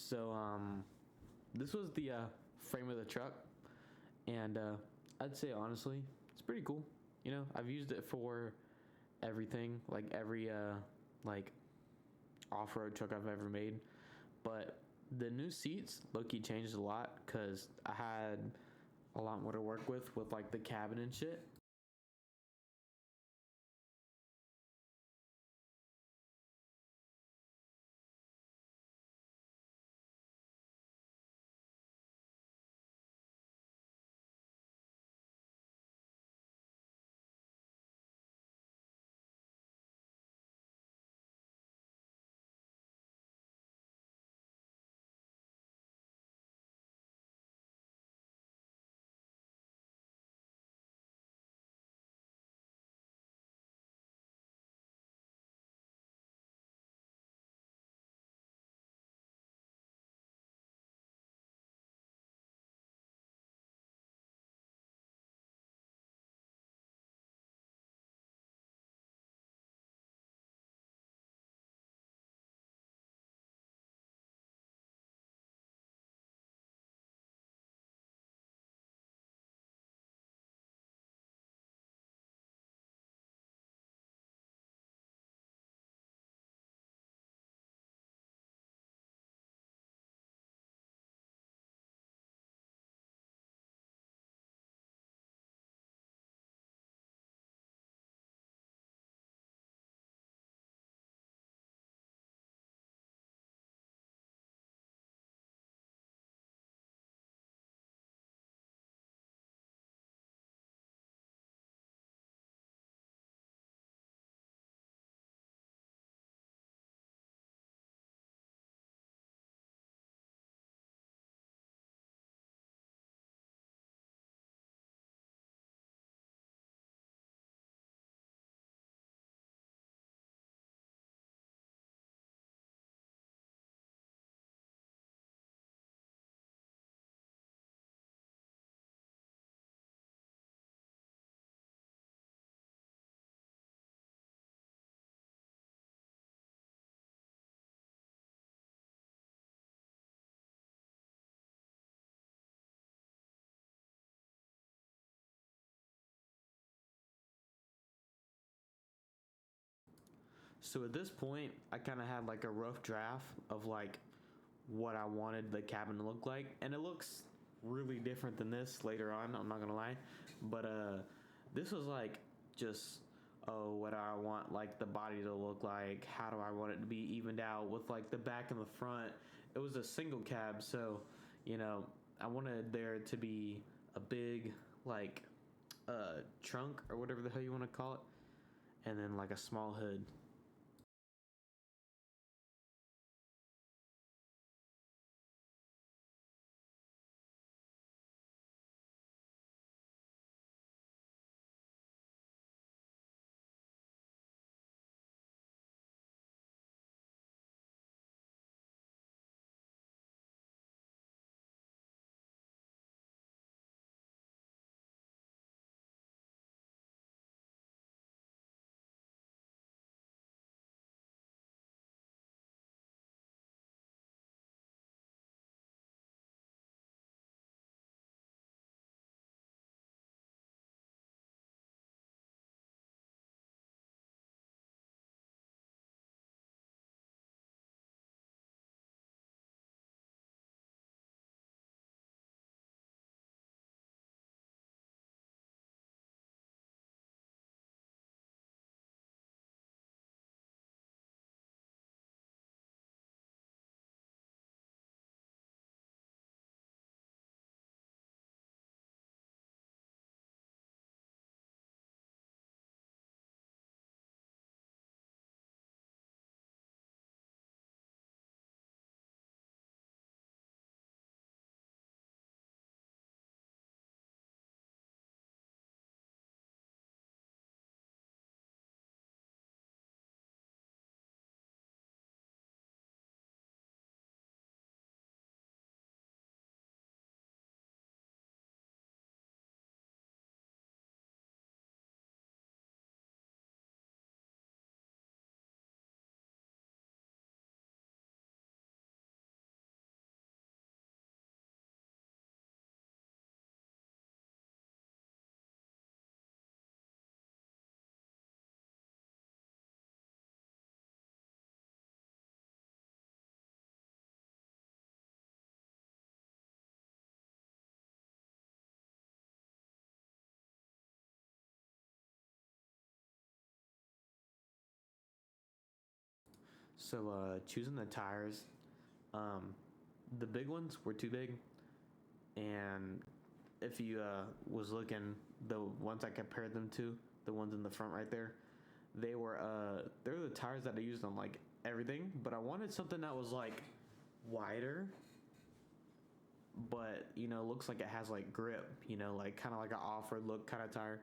So this was the frame of the truck, and I'd say honestly, it's pretty cool. You know, I've used it for everything, like every like off-road truck I've ever made. But the new seats, low-key changed a lot because I had a lot more to work with like the cabin and shit. So at this point, I kind of had like a rough draft of like what I wanted the cabin to look like, and it looks really different than this later on. I'm not gonna lie, but this was like just what do I want like the body to look like? How do I want it to be evened out with like the back and the front? It was a single cab, so I wanted there to be a big like trunk or whatever the hell you want to call it, and then like a small hood. So choosing the tires, um, the big ones were too big, and if you was looking, the ones I compared them to, the ones in the front right there, they're the tires that I used on like everything. But I wanted something that was like wider, but looks like it has like grip. Like kind of like an off-road look kind of tire.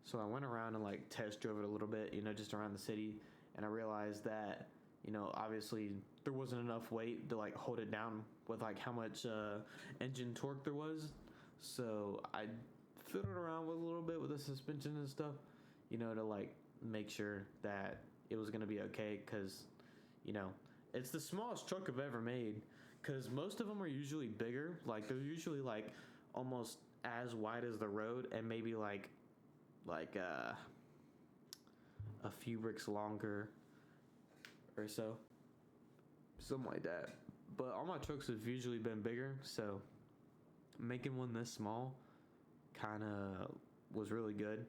So I went around and like test drove it a little bit, just around the city, and I realized that, obviously there wasn't enough weight to like hold it down with like how much engine torque there was. So I fiddled around with a little bit with the suspension and stuff, to like make sure that it was gonna be okay, because, you know, it's the smallest truck I've ever made. Because most of them are usually bigger, like they're usually like almost as wide as the road, and maybe like a few bricks longer or so, something like that. But all my trucks have usually been bigger, so making one this small kind of was really good.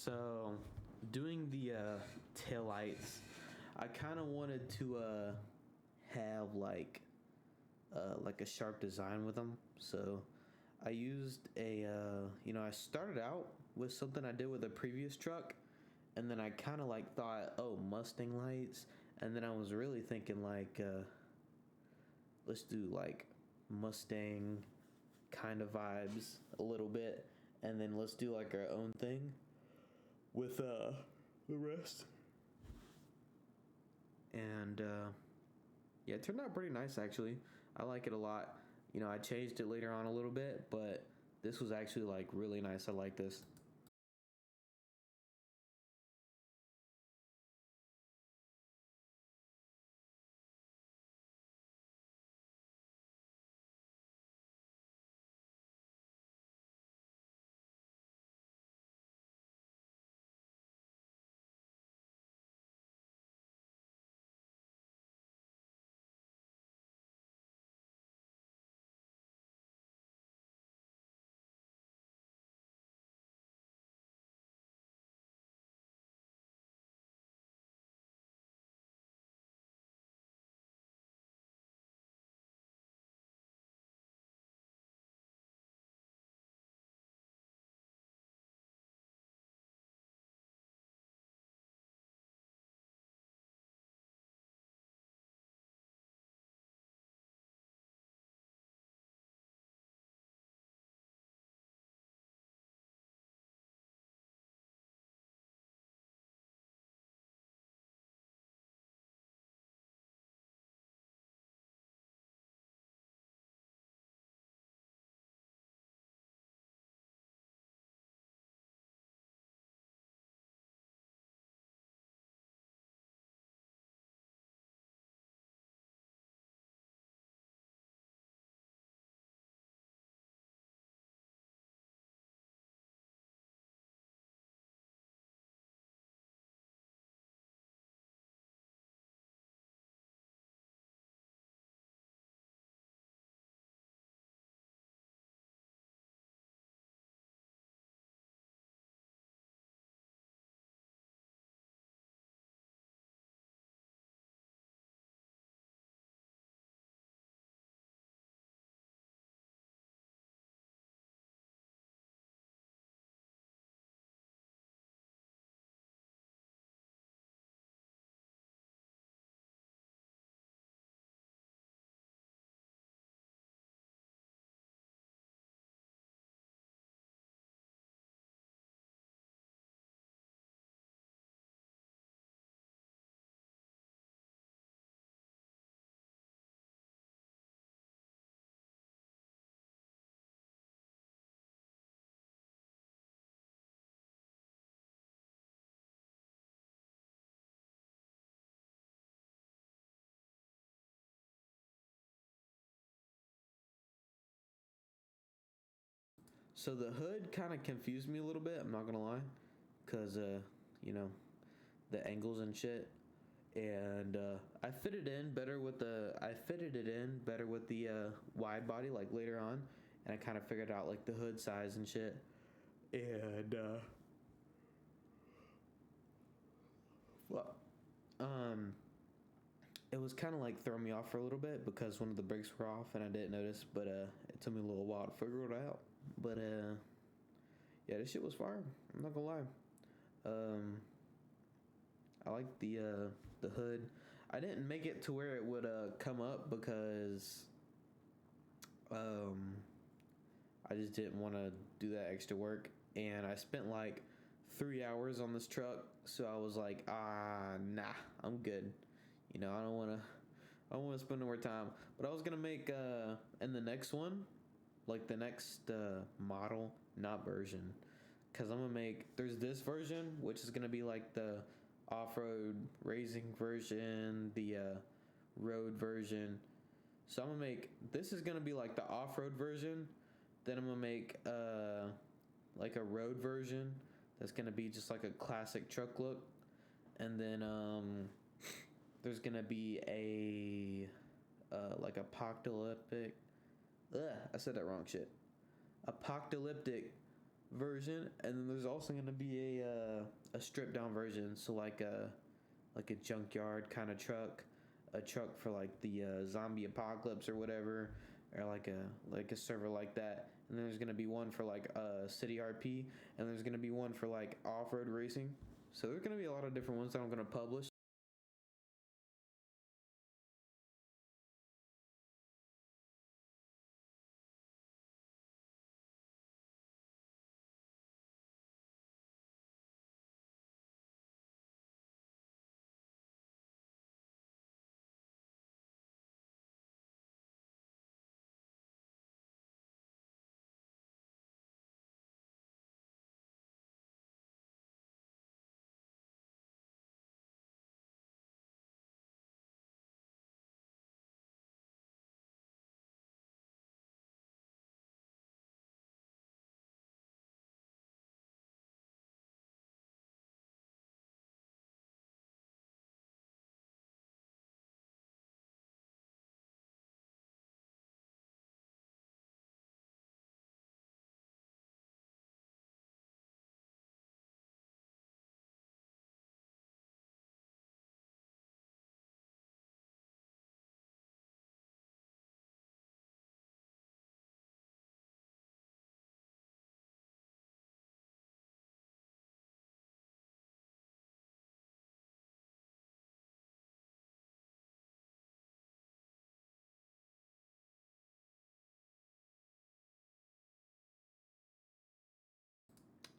So, doing the tail lights, I kind of wanted to have like a sharp design with them. So, I used I started out with something I did with a previous truck, and then I kind of like thought, oh, Mustang lights, and then I was really thinking like, let's do like Mustang kind of vibes a little bit, and then let's do like our own thing with the rest. And yeah, it turned out pretty nice actually. I like it a lot. I changed it later on a little bit, but this was actually like really nice. I like this. So the hood kind of confused me a little bit. I'm not gonna lie, cause you know, the angles and shit. And I fitted it in better with the wide body like later on, and I kind of figured out like the hood size and shit. And well, um, it was kind of like throwing me off for a little bit because one of the brakes were off and I didn't notice, but it took me a little while to figure it out. But yeah, this shit was fire. I'm not gonna lie. Um, I like the hood. I didn't make it to where it would come up because um I just didn't want to do that extra work, and I spent like 3 hours on this truck, so I was like, nah, I'm good. I don't want to. I don't want to spend more time. But I was gonna make in the next one, like the next model, not version, because I'm gonna make. There's this version, which is gonna be like the off-road racing version, the road version. So I'm gonna make. This is gonna be like the off-road version. Then I'm gonna make like a road version that's gonna be just like a classic truck look, and then there's gonna be a like apocalyptic. Ugh, I said that wrong. Shit. Apocalyptic version, and then there's also gonna be a stripped down version. So like a junkyard kind of truck, a truck for like the zombie apocalypse or whatever, or like a server like that. And then there's gonna be one for like city RP, and there's gonna be one for like off-road racing. So there's gonna be a lot of different ones that I'm gonna publish.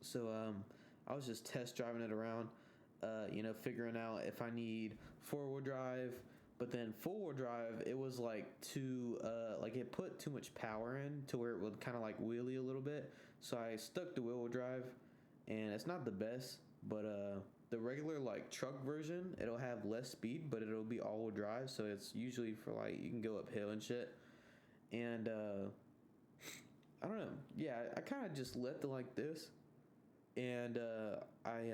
So I was just test driving it around, figuring out if I need 4-wheel drive. But then 4-wheel drive, it was like too, like it put too much power in to where it would kind of like wheelie a little bit. So I stuck to wheel drive, and it's not the best. But the regular like truck version, it'll have less speed, but it'll be all-wheel drive. So it's usually for like you can go uphill and shit. And I don't know. Yeah, I kind of just left it like this, and I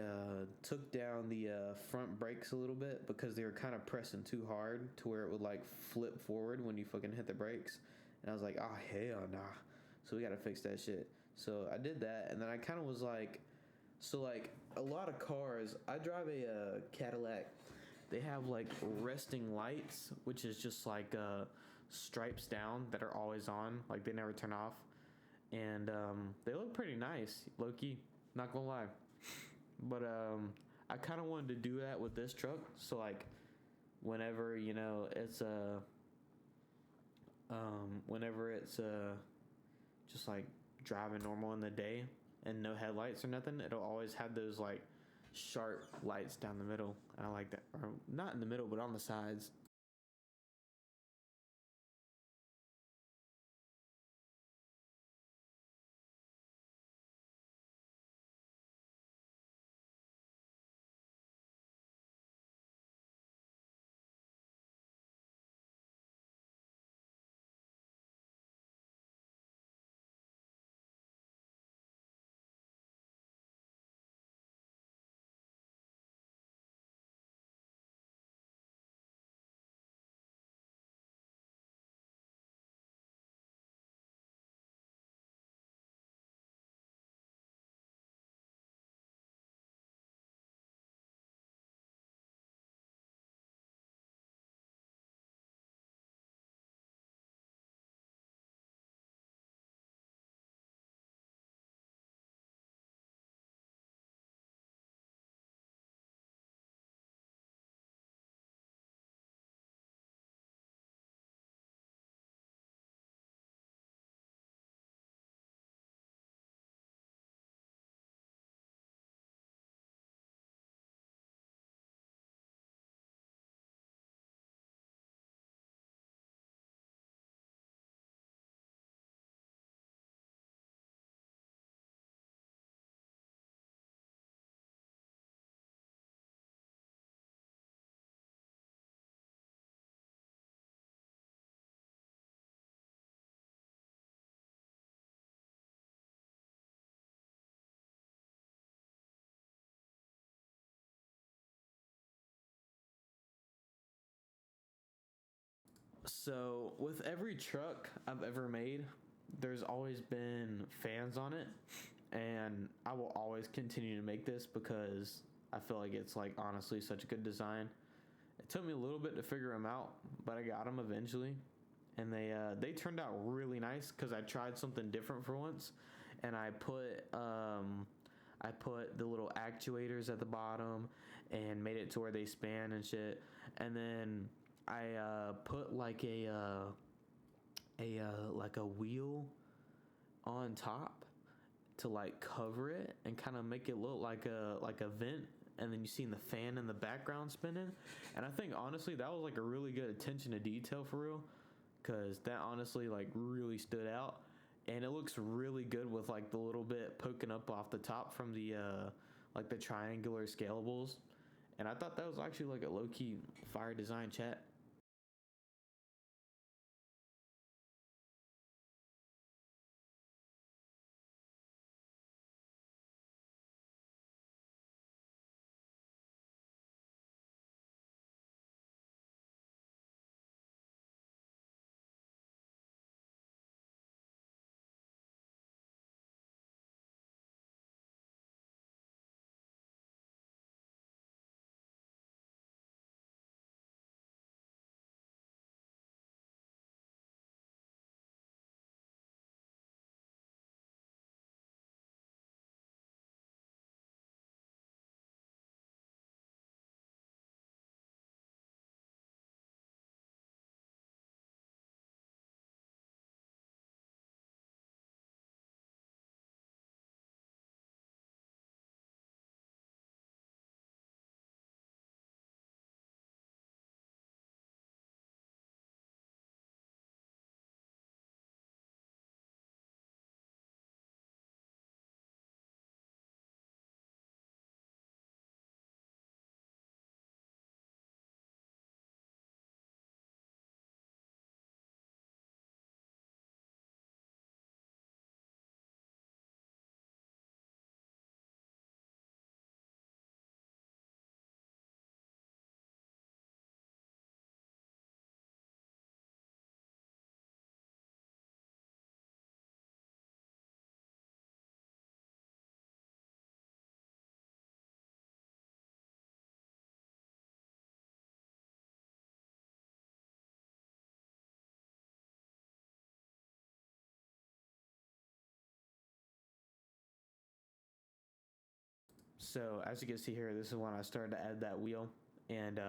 took down the front brakes a little bit because they were kind of pressing too hard to where it would like flip forward when you fucking hit the brakes. And I was like, oh hell nah. So we gotta fix that shit. So I did that, and then I kind of was like, so like a lot of cars. I drive a Cadillac. They have like resting lights, which is just like stripes down that are always on, like they never turn off, and they look pretty nice, low key. Not gonna lie, but I kind of wanted to do that with this truck. So like, whenever whenever it's just like driving normal in the day and no headlights or nothing, it'll always have those like sharp lights down the middle. And I like that, or not in the middle, but on the sides. So with every truck I've ever made, there's always been fans on it, and I will always continue to make this because I feel like it's like honestly such a good design. It took me a little bit to figure them out, but I got them eventually, and they turned out really nice because I tried something different for once, and I put the little actuators at the bottom and made it to where they span and shit, and then I put like a wheel on top to like cover it and kind of make it look like a vent, and then you see the fan in the background spinning. And I think honestly that was like a really good attention to detail for real, because that honestly like really stood out, and it looks really good with like the little bit poking up off the top from the like the triangular scalables. And I thought that was actually like a low-key fire design, chat. So as you can see here, this is when I started to add that wheel, and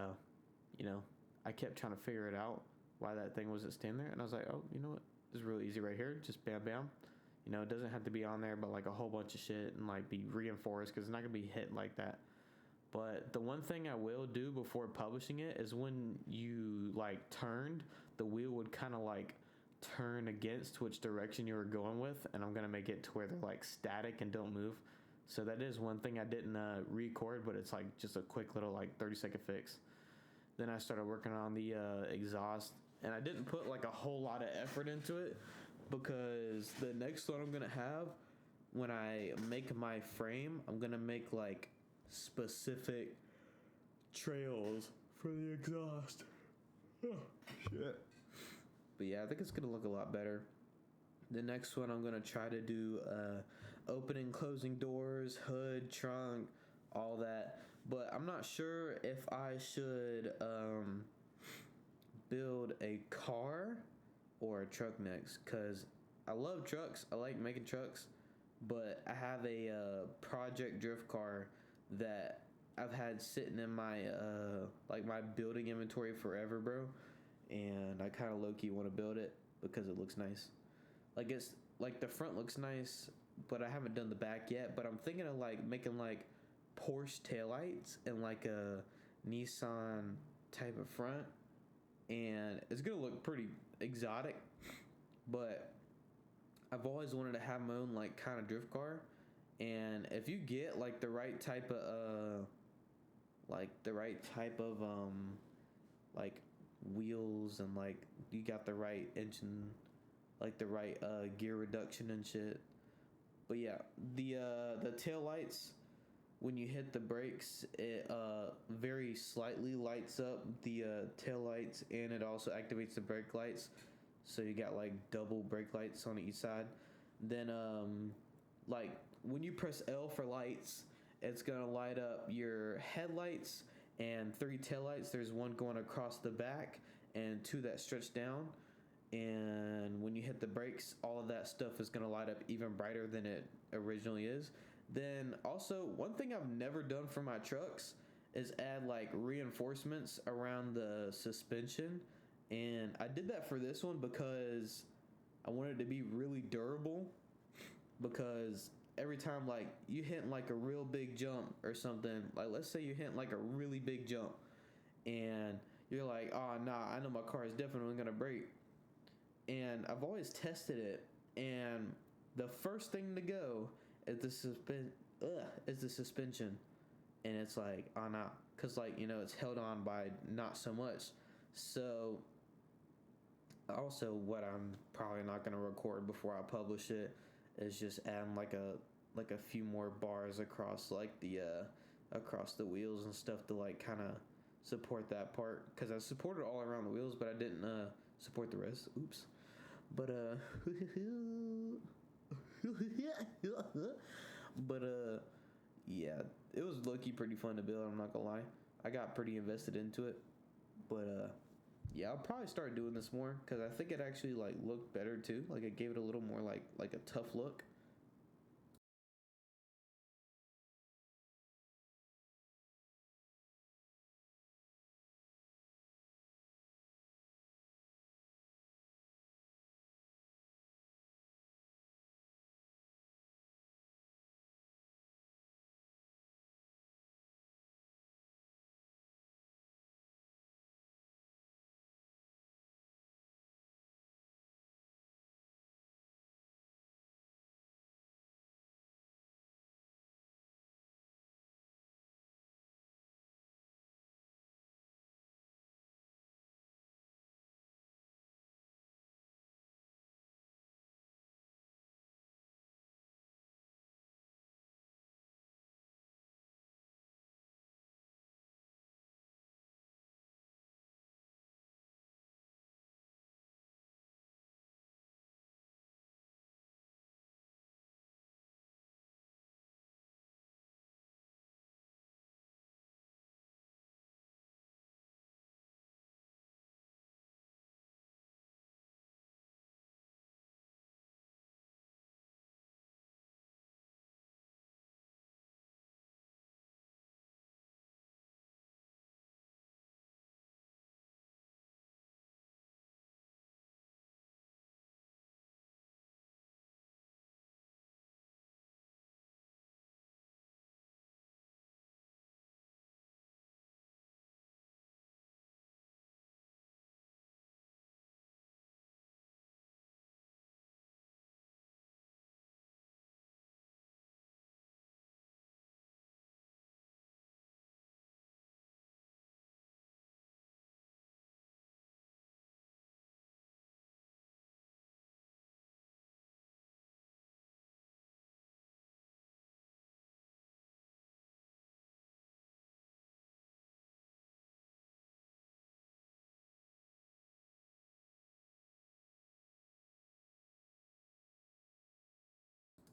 you know, I kept trying to figure it out why that thing wasn't standing there, and I was like, oh, you know what? It's really easy right here. Just bam, bam. You know, it doesn't have to be on there, but like a whole bunch of shit and like be reinforced because it's not gonna be hit like that. But the one thing I will do before publishing it is when you like turned, the wheel would kind of like turn against which direction you were going with, and I'm gonna make it to where they're like static and don't move. So that is one thing I didn't record, but it's like just a quick little like 30-second fix. Then I started working on the exhaust, and I didn't put like a whole lot of effort into it because the next one I'm gonna have, when I make my frame, I'm gonna make like specific trails for the exhaust. Oh, shit. But yeah, I think it's gonna look a lot better. The next one I'm gonna try to do opening, closing doors, hood, trunk, all that. But I'm not sure if I should build a car or a truck next, because I love trucks. I like making trucks, but I have a project drift car that I've had sitting in my like my building inventory forever, bro. And I kind of low key want to build it because it looks nice. Like it's like the front looks nice, but I haven't done the back yet. But I'm thinking of like making like Porsche taillights and like a Nissan type of front, and it's gonna look pretty exotic. But I've always wanted to have my own like kind of drift car, and if you get like the right type of like wheels, and like you got the right engine, like the right gear reduction and shit. But yeah, the tail lights, when you hit the brakes, it very slightly lights up the tail lights, and it also activates the brake lights. So you got like double brake lights on each side. Then like when you press L for lights, it's gonna light up your headlights and three taillights. There's one going across the back and two that stretch down. And when you hit the brakes, all of that stuff is gonna light up even brighter than it originally is. Then also, one thing I've never done for my trucks is add like reinforcements around the suspension. And I did that for this one because I wanted it to be really durable, because every time like you hit like a real big jump or something, like let's say you hit like a really big jump and you're like, oh nah, I know my car is definitely gonna break. And I've always tested it, and the first thing to go is the suspension, and it's like, oh nah, cause like it's held on by not so much. So also, what I'm probably not gonna record before I publish it is just adding like a few more bars across like the across the wheels and stuff to like kind of support that part, because I supported all around the wheels, but I didn't support the rest. Oops. But but yeah, it was low-key pretty fun to build, I'm not gonna lie. I got pretty invested into it. But yeah, I'll probably start doing this more, because I think it actually like looked better too. Like it gave it a little more like a tough look.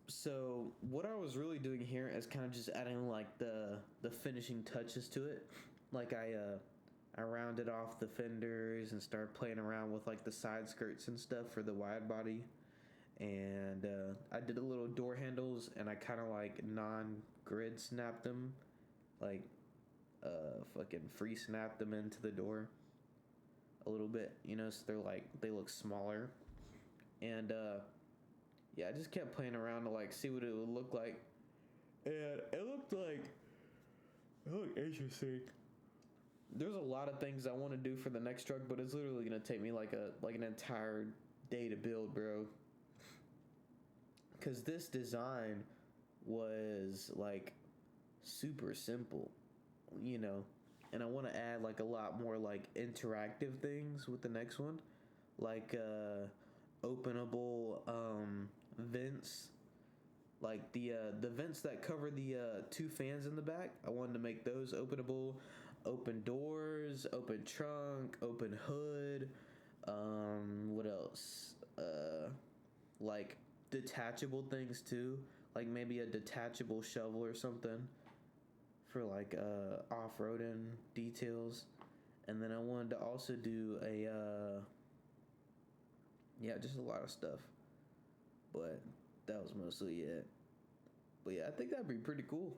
So what I was really doing here is kind of just adding like the finishing touches to it. Like I rounded off the fenders and started playing around with like the side skirts and stuff for the wide body. And I did a little door handles, and I kind of like non-grid snapped them, like fucking free snapped them into the door a little bit, so they're like they look smaller. And yeah, I just kept playing around to like see what it would look like, and it looked interesting. There's a lot of things I want to do for the next truck, but it's literally gonna take me like an entire day to build, bro. Cause this design was like super simple, you know, and I want to add like a lot more like interactive things with the next one, like openable vents, like the vents that cover the two fans in the back. I wanted to make those openable, open doors, open trunk, open hood. What else? Like detachable things too, like maybe a detachable shovel or something for like off-roading details. And then I wanted to also do a yeah, just a lot of stuff. But that was mostly it. But yeah, I think that'd be pretty cool.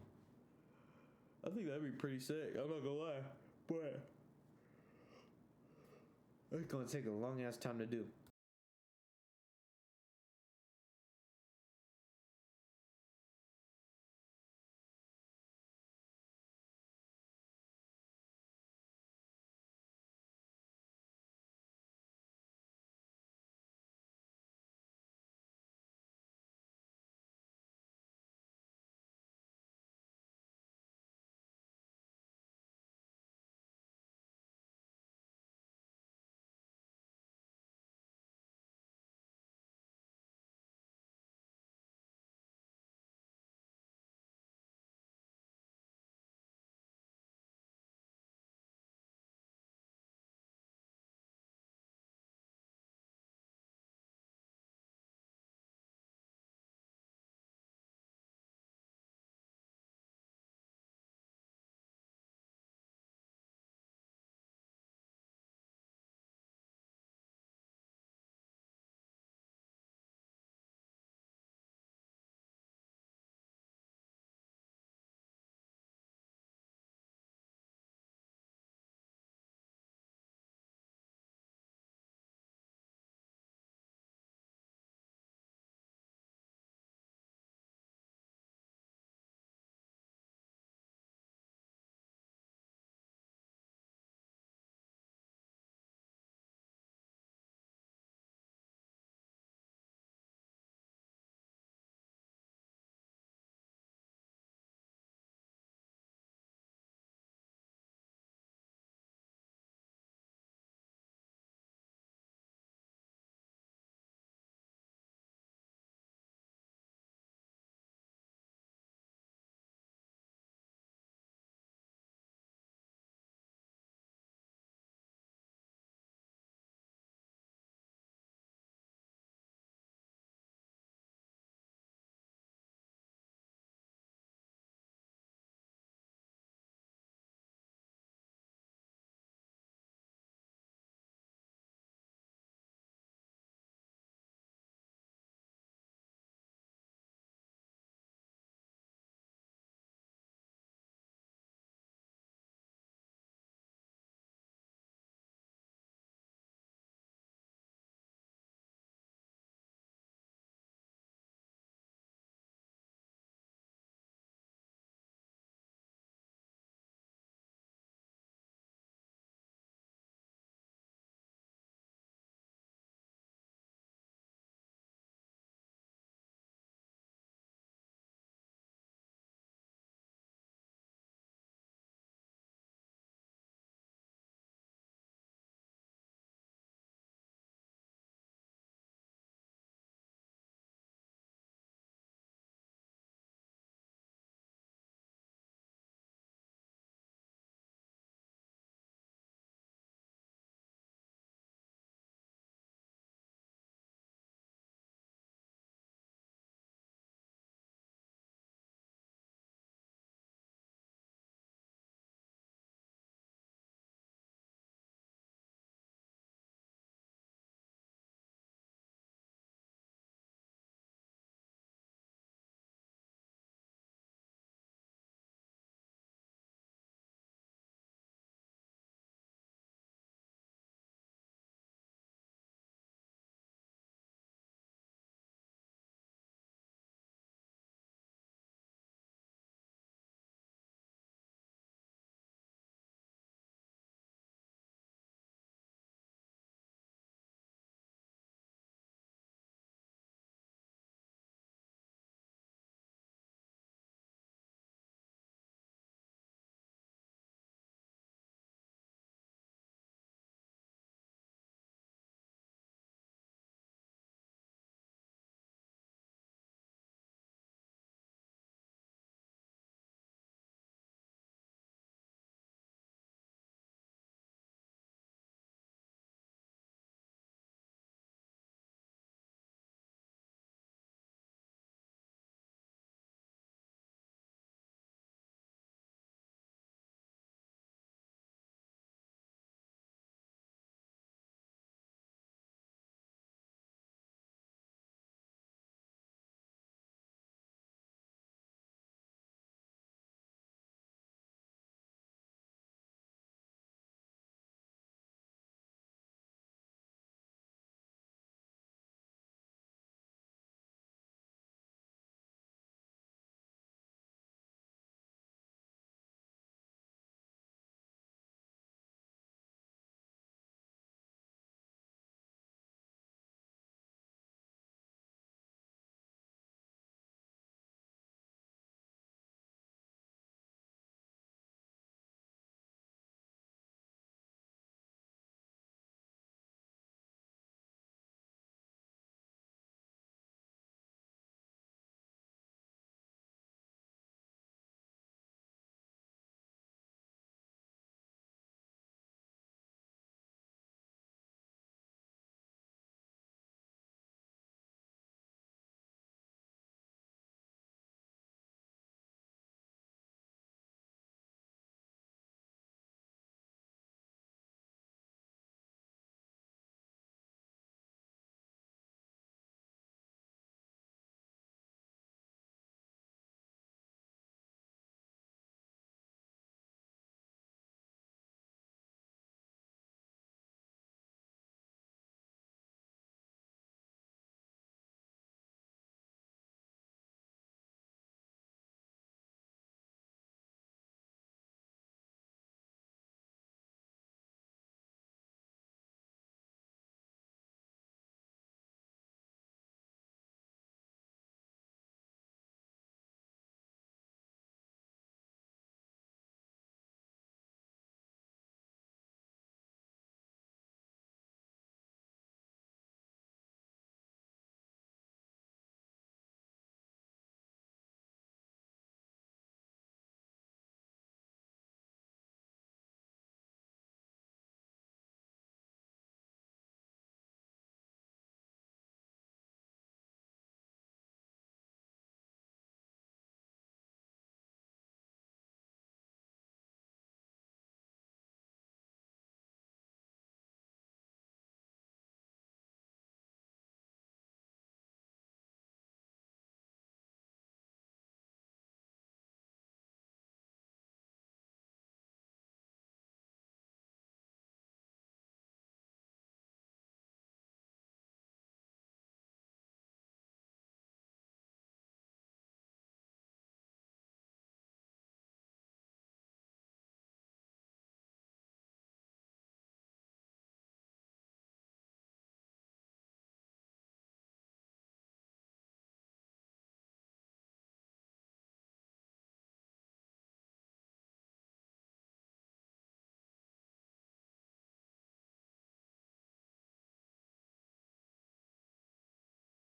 I think that'd be pretty sick. I'm not gonna lie. But it's gonna take a long ass time to do.